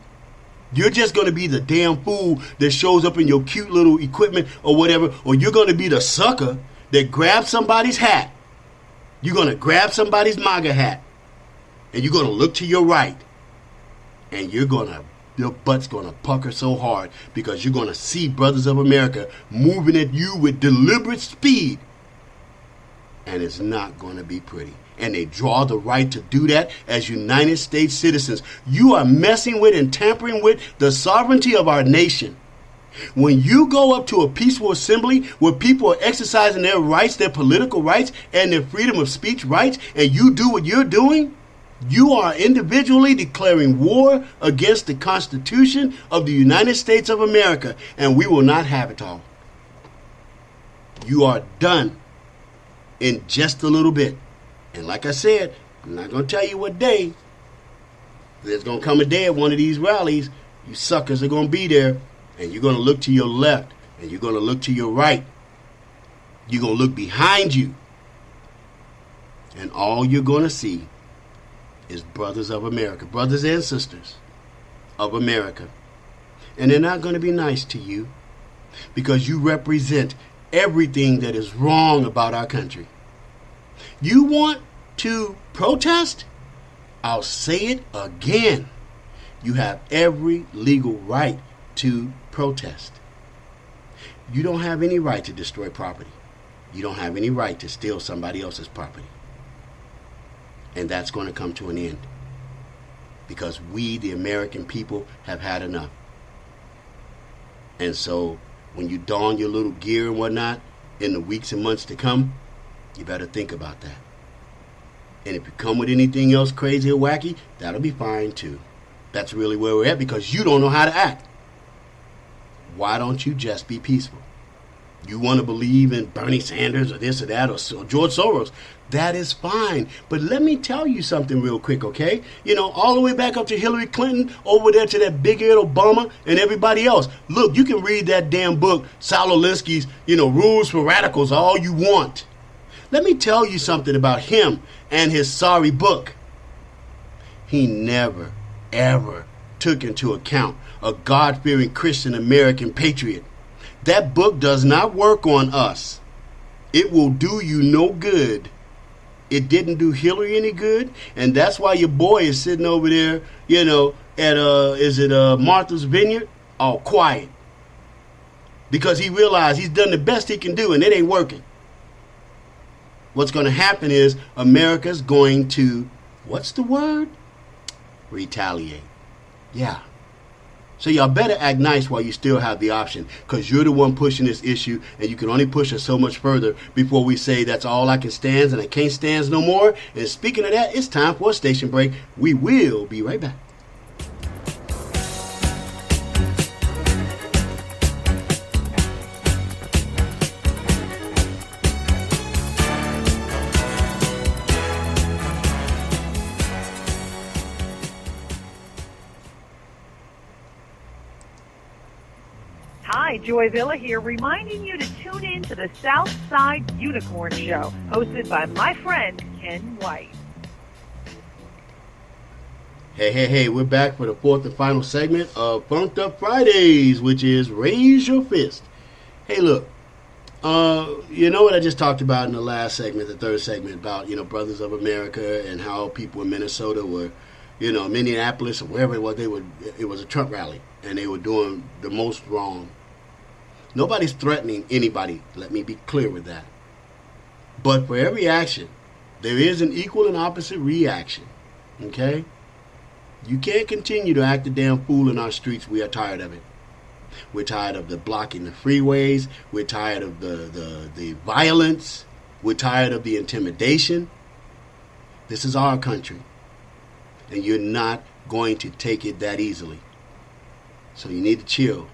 Speaker 2: You're just going to be the damn fool that shows up in your cute little equipment or whatever, or you're going to be the sucker that grabs somebody's hat. You're going to grab somebody's MAGA hat, and you're going to look to your right, and your butt's going to pucker so hard because you're going to see Brothers of America moving at you with deliberate speed. And it's not going to be pretty. And they draw the right to do that as United States citizens. You are messing with and tampering with the sovereignty of our nation. When you go up to a peaceful assembly where people are exercising their rights, their political rights, and their freedom of speech rights, and you do what you're doing, you are individually declaring war against the Constitution of the United States of America, and we will not have it all. You are done in just a little bit. And like I said, I'm not going to tell you what day. There's going to come a day at one of these rallies, you suckers are going to be there, and you're going to look to your left, and you're going to look to your right. You're going to look behind you, and all you're going to see is brothers of America, brothers and sisters of America. And they're not going to be nice to you because you represent everything that is wrong about our country. You want to protest? I'll say it again. You have every legal right to protest. You don't have any right to destroy property. You don't have any right to steal somebody else's property. And that's going to come to an end because we, the American people, have had enough. And so when you don your little gear and whatnot in the weeks and months to come, you better think about that. And if you come with anything else crazy or wacky, that'll be fine too. That's really where we're at because you don't know how to act. Why don't you just be peaceful? You want to believe in Bernie Sanders or this or that or George Soros. That is fine. But let me tell you something real quick, okay? You know, all the way back up to Hillary Clinton, over there to that big-head Obama and everybody else. Look, you can read that damn book, Saul Alinsky's, Rules for Radicals, all you want. Let me tell you something about him and his sorry book. He never, ever took into account a God-fearing Christian American patriot. That book does not work on us. It will do you no good. It didn't do Hillary any good, and that's why your boy is sitting over there, at Martha's Vineyard, all quiet. Because he realized he's done the best he can do, and it ain't working. What's going to happen is America's going to, what's the word? Retaliate. Yeah. So y'all better act nice while you still have the option, because you're the one pushing this issue, and you can only push us so much further before we say that's all I can stand and I can't stand no more. And speaking of that, it's time for a station break. We will be right back.
Speaker 4: Hi, Joy Villa here, reminding you to tune in to the Southside Unicorn Show, hosted by my friend Ken White.
Speaker 2: Hey, we're back for the fourth and final segment of Funked Up Fridays, which is Raise Your Fist. Hey, look, you know what I just talked about in the last segment, the third segment, about, Brothers of America and how people in Minnesota were, Minneapolis or wherever it was, it was a Trump rally, and they were doing the most wrong. Nobody's threatening anybody. Let me be clear with that. But for every action, there is an equal and opposite reaction. Okay? You can't continue to act a damn fool in our streets. We are tired of it. We're tired of the blocking the freeways. We're tired of the violence. We're tired of the intimidation. This is our country. And you're not going to take it that easily. So you need to chill.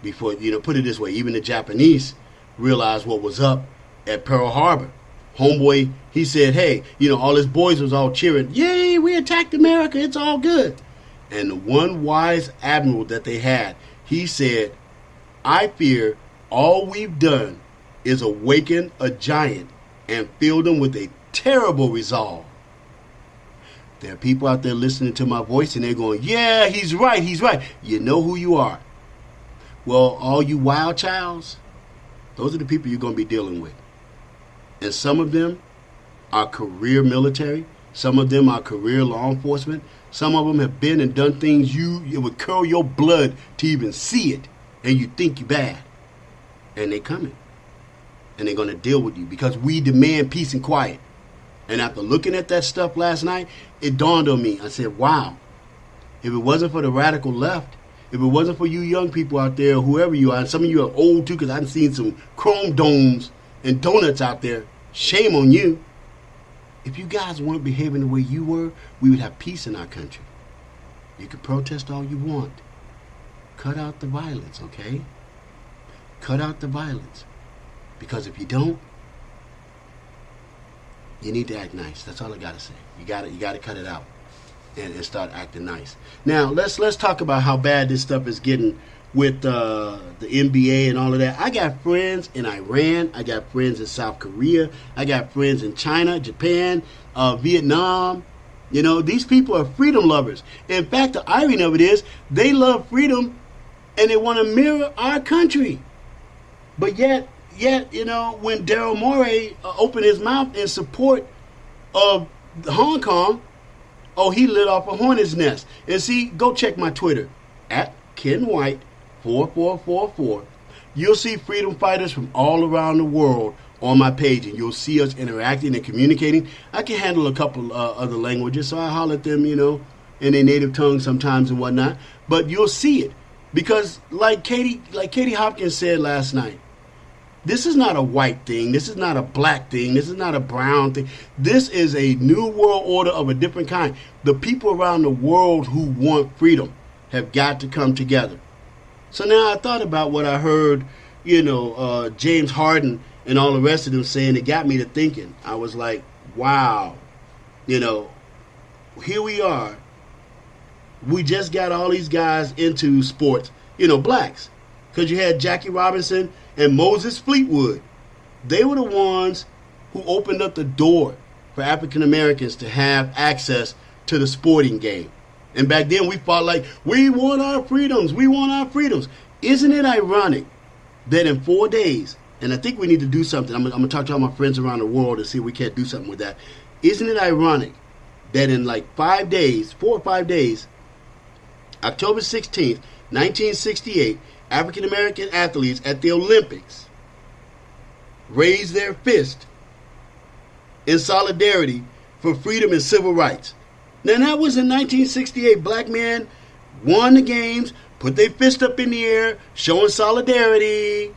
Speaker 2: Before, put it this way, even the Japanese realized what was up at Pearl Harbor. Homeboy, he said, hey, all his boys was all cheering, yay, we attacked America, it's all good. And the one wise admiral that they had, he said, I fear all we've done is awaken a giant and fill them with a terrible resolve. There are people out there listening to my voice and they're going, yeah, he's right. You know who you are. Well, all you wild childs, those are the people you're going to be dealing with. And some of them are career military. Some of them are career law enforcement. Some of them have been and done things it would curl your blood to even see it. And you think you're bad. And they coming. and they're going to deal with you because we demand peace and quiet. And after looking at that stuff last night, it dawned on me. I said, wow, if it wasn't for the radical left, if it wasn't for you young people out there, whoever you are, and some of you are old too, because I've seen some chrome domes and donuts out there, shame on you. If you guys weren't behaving the way you were, we would have peace in our country. You can protest all you want. Cut out the violence, okay? Cut out the violence. Because if you don't, you need to act nice. That's all I gotta say. You gotta cut it out and start acting nice. Now let's talk about how bad this stuff is getting with the NBA and all of that. I got friends in Iran. I got friends in South Korea. I got friends in China, Japan, Vietnam. You know, these people are freedom lovers. In fact, the irony of it is they love freedom and they want to mirror our country. But yet, you know, when Daryl Morey opened his mouth in support of Hong Kong, oh, he lit off a hornet's nest. And see, go check my Twitter, at Ken White 4444. You'll see freedom fighters from all around the world on my page, and you'll see us interacting and communicating. I can handle a couple other languages, so I holler at them, you know, in their native tongue sometimes and whatnot. But you'll see it because, like Katie Hopkins said last night, this is not a white thing. This is not a black thing. This is not a brown thing. This is a new world order of a different kind. The people around the world who want freedom have got to come together. So now I thought about what I heard, you know, James Harden and all the rest of them saying. It got me to thinking. I was like, wow, you know, here we are. We just got all these guys into sports, you know, blacks. Because you had Jackie Robinson and Moses Fleetwood. They were the ones who opened up the door for African Americans to have access to the sporting game. And back then we fought like, we want our freedoms, we want our freedoms. Isn't it ironic that in 4 days, and I think we need to do something, I'm going to talk to all my friends around the world and see if we can't do something with that. Isn't it ironic that in like 5 days, 4 or 5 days, October 16th, 1968, African American athletes at the Olympics raised their fist in solidarity for freedom and civil rights. Now that was in 1968. Black men won the games, put their fist up in the air, showing solidarity.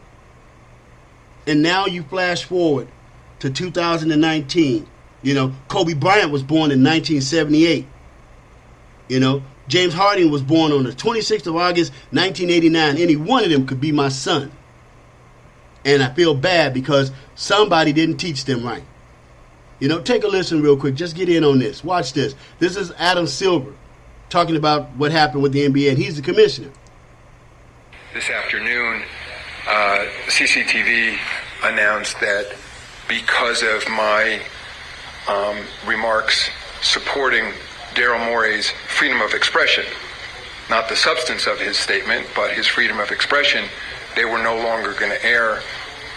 Speaker 2: And now you flash forward to 2019. You know, Kobe Bryant was born in 1978. You know, James Harden was born on the 26th of August, 1989. Any one of them could be my son. And I feel bad because somebody didn't teach them right. You know, take a listen real quick. Just get in on this. Watch this. This is Adam Silver talking about what happened with the NBA, and he's the commissioner.
Speaker 5: This afternoon, CCTV announced that because of my remarks supporting Daryl Morey's freedom of expression, not the substance of his statement, but his freedom of expression, they were no longer going to air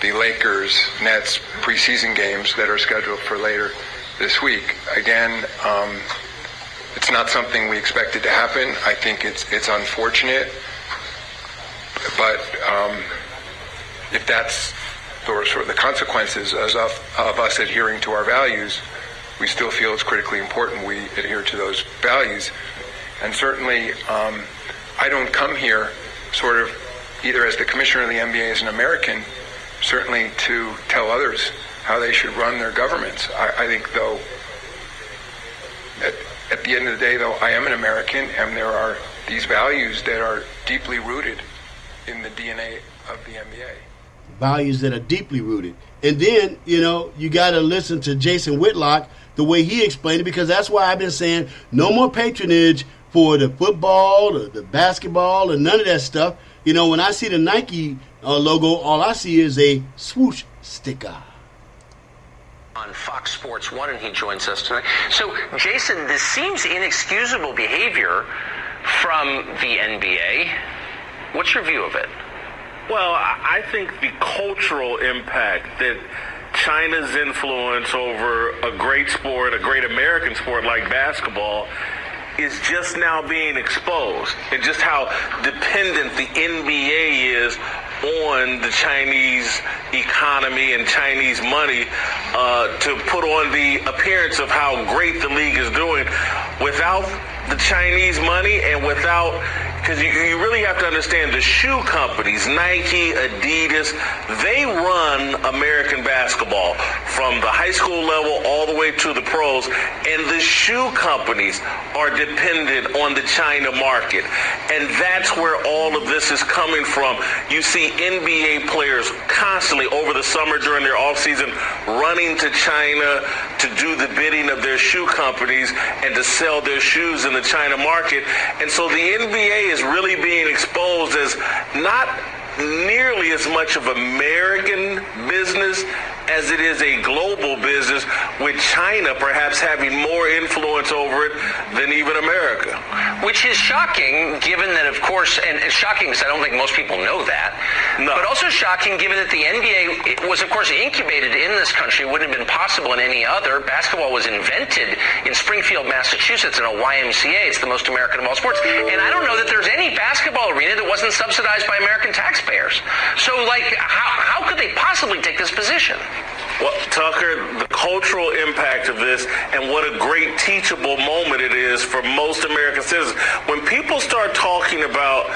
Speaker 5: the Lakers-Nets preseason games that are scheduled for later this week. Again, it's not something we expected to happen. I think it's unfortunate, but if that's sort of the consequences of us adhering to our values, we still feel it's critically important we adhere to those values. And certainly, I don't come here sort of either as the commissioner of the NBA as an American, certainly to tell others how they should run their governments. I think, though, at the end of the day, though, I am an American, and there are these values that are deeply rooted in the DNA of the NBA.
Speaker 2: Values that are deeply rooted. And then, you know, you got to listen to Jason Whitlock, the way he explained it, because that's why I've been saying no more patronage for the football, the basketball, and none of that stuff. You know, when I see the Nike logo, all I see is a swoosh sticker.
Speaker 6: On Fox Sports 1, and he joins us tonight. So, Jason, this seems inexcusable behavior from the NBA. What's your view of it?
Speaker 7: Well, I think the cultural impact that China's influence over a great sport, a great American sport like basketball, is just now being exposed, and just how dependent the NBA is on the Chinese economy and Chinese money to put on the appearance of how great the league is doing. Without the Chinese money and without, because you really have to understand the shoe companies, Nike, Adidas, they run American basketball from the high school level all the way to the pros, and the shoe companies are dependent on the China market, and that's where all of this is coming from. You see NBA players constantly over the summer during their offseason running to China to do the bidding of their shoe companies and to sell their shoes in the China market. And so the NBA is really being exposed as not nearly as much of American business as it is a global business, with China perhaps having more influence over it than even America.
Speaker 6: Which is shocking, given that, of course, and shocking because I don't think most people know that, but also shocking given that the NBA was, of course, incubated in this country. It wouldn't have been possible in any other. Basketball was invented in Springfield, Massachusetts in a YMCA. It's the most American of all sports. And I don't know that there's any basketball arena that wasn't subsidized by American taxpayers. So, like, how could they possibly take this position?
Speaker 7: Well, Tucker, the cultural impact of this and what a great teachable moment it is for most American citizens. When people start talking about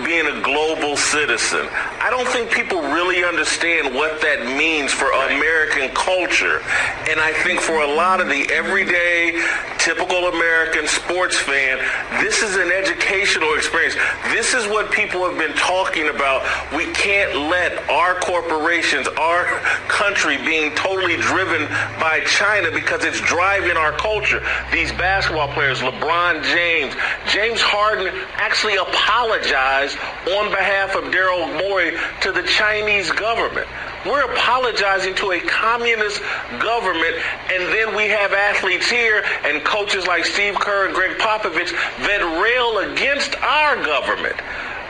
Speaker 7: being a global citizen, I don't think people really understand what that means for American culture. And I think for a lot of the everyday, typical American sports fan, this is an educational experience. This is what people have been talking about. We can't let our corporations, our country being totally driven by China because it's driving our culture. These basketball players, LeBron James, James Harden actually apologized on behalf of Daryl Morey to the Chinese government. We're apologizing to a communist government, and then we have athletes here and coaches like Steve Kerr and Greg Popovich that rail against our government.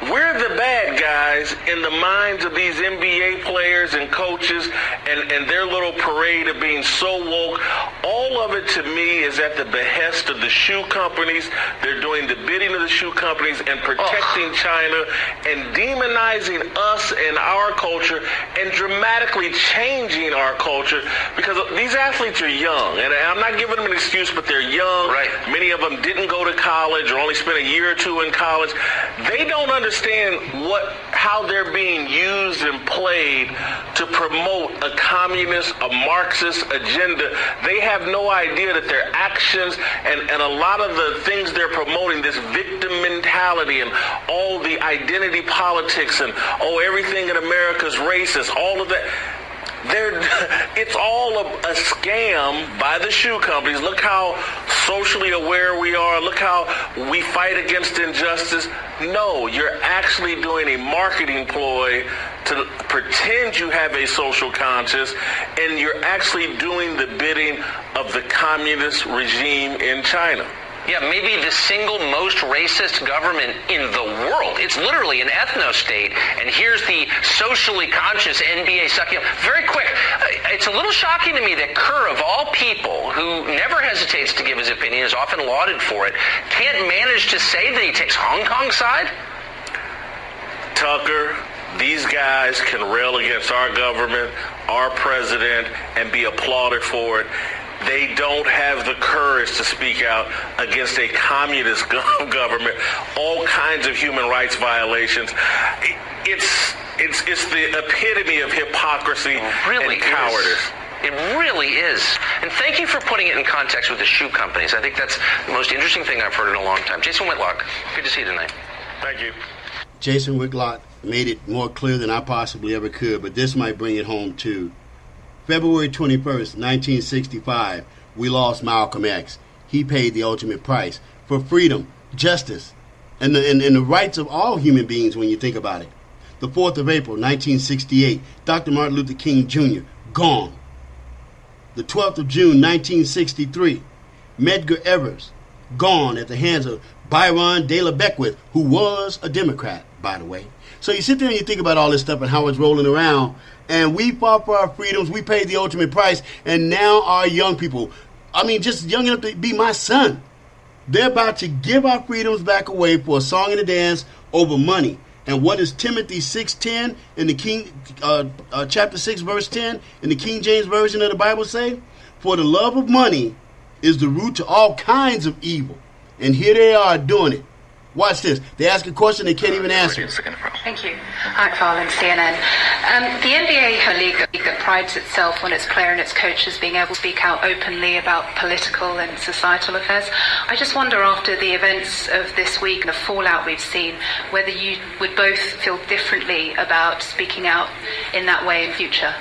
Speaker 7: We're the bad guys in the minds of these NBA players and coaches and their little parade of being so woke. All of it to me is at the behest of the shoe companies. They're doing the bidding of the shoe companies and protecting China and demonizing us and our culture and dramatically changing our culture because these athletes are young. And I'm not giving them an excuse, but they're young.
Speaker 6: Right.
Speaker 7: Many of them didn't go to college or only spent a year or two in college. They don't understand how they're being used and played to promote a communist, a Marxist agenda. They have no idea that their actions and a lot of the things they're promoting, this victim mentality and all the identity politics and, everything in America is racist, all of that. It's all a scam by the shoe companies. Look how socially aware we are. Look how we fight against injustice. No, you're actually doing a marketing ploy to pretend you have a social conscience, and you're actually doing the bidding of the communist regime in China.
Speaker 6: Yeah, maybe the single most racist government in the world. It's literally an ethno-state, and here's the socially conscious NBA sucking up. Very quick, it's a little shocking to me that Kerr, of all people, who never hesitates to give his opinion, is often lauded for it, can't manage to say that he takes Hong Kong's side?
Speaker 7: Tucker, these guys can rail against our government, our president, and be applauded for it. They don't have the courage to speak out against a communist government, all kinds of human rights violations. It's the epitome of hypocrisy and cowardice.
Speaker 6: It really is. And thank you for putting it in context with the shoe companies. I think that's the most interesting thing I've heard in a long time. Jason Whitlock, good to see you tonight.
Speaker 7: Thank you.
Speaker 2: Jason Whitlock made it more clear than I possibly ever could, but this might bring it home too. February 21st, 1965, we lost Malcolm X. He paid the ultimate price for freedom, justice, and the rights of all human beings when you think about it. The 4th of April, 1968, Dr. Martin Luther King Jr., gone. The 12th of June, 1963, Medgar Evers, gone at the hands of Byron de la Beckwith, who was a Democrat, by the way. So you sit there and you think about all this stuff and how it's rolling around, and we fought for our freedoms, we paid the ultimate price, and now our young people, just young enough to be my son, they're about to give our freedoms back away for a song and a dance over money. And what is Timothy 6:10 in the chapter 6 verse 10 in the King James Version of the Bible say? For the love of money is the root to all kinds of evil. And here they are doing it. Watch this. They ask a question they can't even answer.
Speaker 8: Thank you. Hi, Farland, CNN. The NBA, a league that prides itself on its player and its coaches being able to speak out openly about political and societal affairs. I just wonder, after the events of this week and the fallout we've seen, whether you would both feel differently about speaking out in that way in future.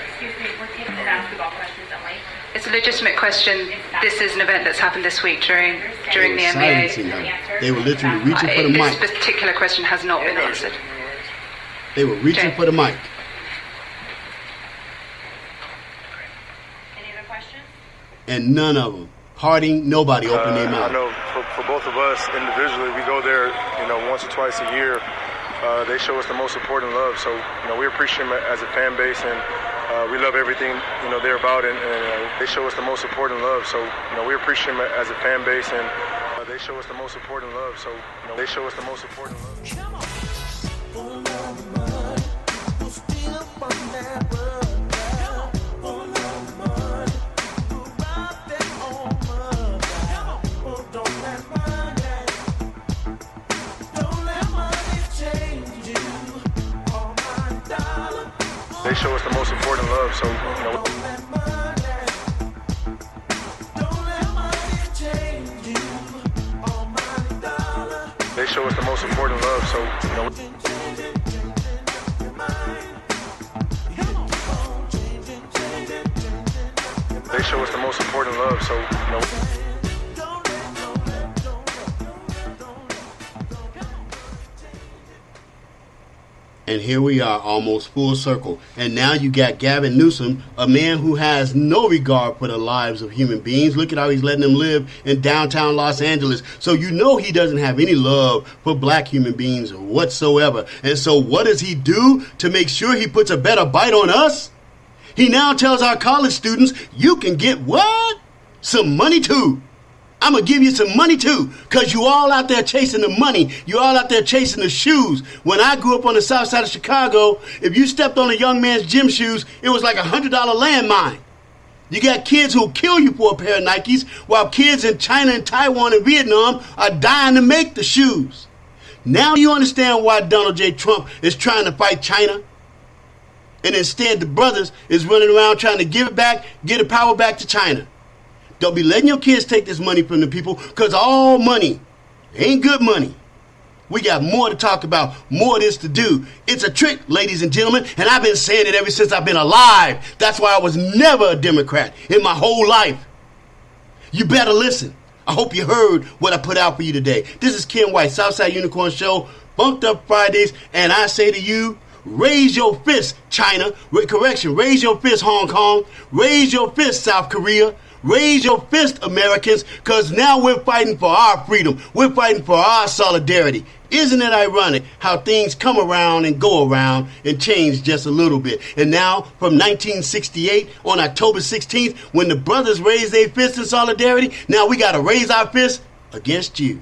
Speaker 9: Excuse me, we're taking basketball questions only.
Speaker 8: It's a legitimate question. This is an event that's happened this week during the NBA.
Speaker 2: They were literally reaching for the mic.
Speaker 8: This particular question has not been answered.
Speaker 2: They were reaching for the mic.
Speaker 9: Any other questions?
Speaker 2: And none of them. Harding, nobody opened their mouth.
Speaker 10: I know for both of us individually, we go there, once or twice a year. They show us the most support and love. So, we appreciate them as a fan base, and we love everything, they're about, and they show us the most support and love. So, we appreciate them as a fan base, and they show us the most support and love. So, they show us the most support and love. They show us the most support and love, so, They show us the most support and love, so, They show us the most support and love, so,
Speaker 2: And here we are, almost full circle. And now you got Gavin Newsom, a man who has no regard for the lives of human beings. Look at how he's letting them live in downtown Los Angeles. So you know he doesn't have any love for black human beings whatsoever. And so what does he do to make sure he puts a better bite on us? He now tells our college students, you can get what? Some money too. I'm going to give you some money too, because you all out there chasing the money. You all out there chasing the shoes. When I grew up on the south side of Chicago, if you stepped on a young man's gym shoes, it was like $100 landmine. You got kids who'll kill you for a pair of Nikes, while kids in China and Taiwan and Vietnam are dying to make the shoes. Now you understand why Donald J. Trump is trying to fight China? And instead the brothers is running around trying to give it back, get the power back to China. Don't be letting your kids take this money from the people, because all money ain't good money. We got more to talk about, more of this to do. It's a trick, ladies and gentlemen, and I've been saying it ever since I've been alive. That's why I was never a Democrat in my whole life. You better listen. I hope you heard what I put out for you today. This is Ken White, Southside Unicorn Show, Bumped Up Fridays, and I say to you, raise your fist, China. Raise your fist, Hong Kong. Raise your fist, South Korea. Raise your fist, Americans, because now we're fighting for our freedom. We're fighting for our solidarity. Isn't it ironic how things come around and go around and change just a little bit? And now, from 1968, on October 16th, when the brothers raised their fists in solidarity, now we got to raise our fists against you.